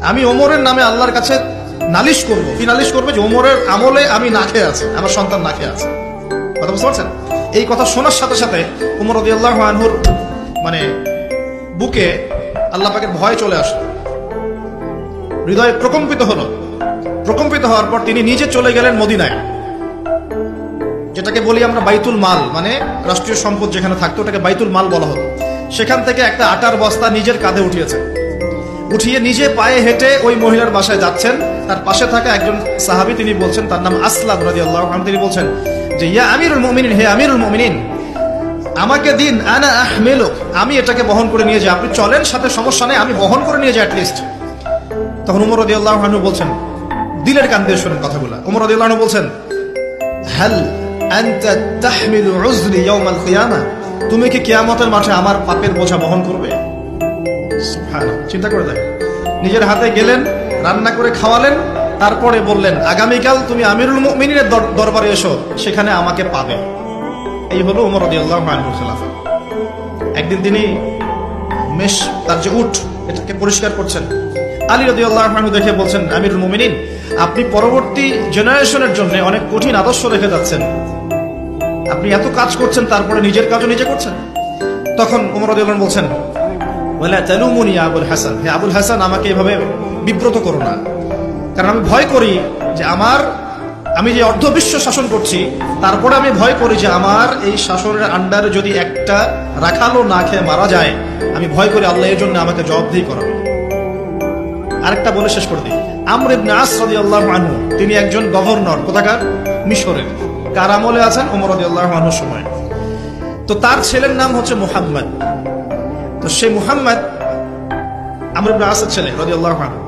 আমি ওমরের নামে আল্লাহর কাছে নালিশ করব। কি নালিশ করবে? যে ওমরের আমলে আমি না খেয়ে আছি, আমার সন্তান না খেয়ে আছে। কথা বুঝতে পারছেন? এই কথা শোনার সাথে সাথে ওমর রাদিয়াল্লাহু আনহুর মানে বুকে আল্লাহ পাকের ভয় চলে আসলো, হৃদয় প্রকম্পিত হলো। প্রকম্পিত হওয়ার পর তিনি নিজে চলে গেলেন মদিনায়, যেটাকে বলি আমরা বাইতুল মাল, মানে রাষ্ট্রীয় সম্পদ যেখানে থাকতো ওটাকে বাইতুল মাল বলা হতো। সেখান থেকে একটা আটার বস্তা নিজের কাঁধে উঠিয়েছেন, উঠিয়ে নিজে পায়ে হেঁটে ওই মহিলার বাসায় যাচ্ছেন। তার পাশে থাকা একজন সাহাবী, তিনি বলছেন, তার নাম আসলাম রাদিয়াল্লাহু আনহু, তিনি বলছেন যে ইয়া আমিরুল মুমিনিন, হে আমিরুল মুমিনিন, আমাকে দিন, আনা আহমিলুক, আমি এটাকে বহন করে নিয়ে যাই, আপনি চলেন সাথে, সমস্যা নেই, আমি বহন করে নিয়ে যাই অ্যাটলিস্ট। তখন ওমর রাদিয়াল্লাহু আনহু বলছেন, দিলের কান দিয়ে শোনেন কথাগুলো, ওমর রাদিয়াল্লাহু আনহু বলছেন, হাল আনতা তাহমিলু উযরি ইয়াউমাল কিয়ামা, তুমি কি কিয়ামতের মাঠে আমার পাপের বোঝা বহন করবে? সুবহানাল্লাহ, চিন্তা করে দেখেন। নিজের হাতে গেলেন, রান্না করে খাওয়ালেন, তারপরে বললেন আগামীকাল তুমি আমিরুল মুমিনিনের দরবারে এসো, সেখানে আমাকে পাবে। এই হলো ওমর রাদিয়াল্লাহু আনহুর খেলাফত। একদিন তিনি মেষ, তার যে উট, এটাকে পরিষ্কার করছেন। আলী রাদিয়াল্লাহু আনহু দেখে বলছেন, আমিরুল মুমিনিন, আপনি পরবর্তী জেনারেশনের জন্য অনেক কঠিন আদর্শ রেখে যাচ্ছেন, আপনি এত কাজ করছেন তারপরে নিজের কাজও নিজে করছেন। তখন ওমর রাদিয়াল্লাহু আনহু বলছেন, ওয়ালা তালুমুনি ইয়া আবুল হাসান, হে আবুল হাসান, আমাকে এভাবে বিব্রত করো না, কারণ আমি ভয় করি যে আমি যে অর্ধবিশ্ব শাসন করছি, তারপরে আমি ভয় করি যে আমার এই শাসনের আন্ডারে যদি একটা রাখালও না খেয়ে মারা যায়, আমি ভয় করি আল্লাহ এর জন্য আমাকে জবাবদিহি করাবে। আরেকটা বলে শেষ করে দিই, আমর ইবনে আস রাদিয়াল্লাহু আনহু, তিনি একজন গভর্নর, কোথাকার? মিশরের। কার আমলে আছেন? ওমর রাদিয়াল্লাহু আনহুর সময়। তো তার ছেলের নাম হচ্ছে মুহাম্মদ। তো সেই মুহাম্মদ আমর ইবনে আসের ছেলে রাদিয়াল্লাহু আনহু।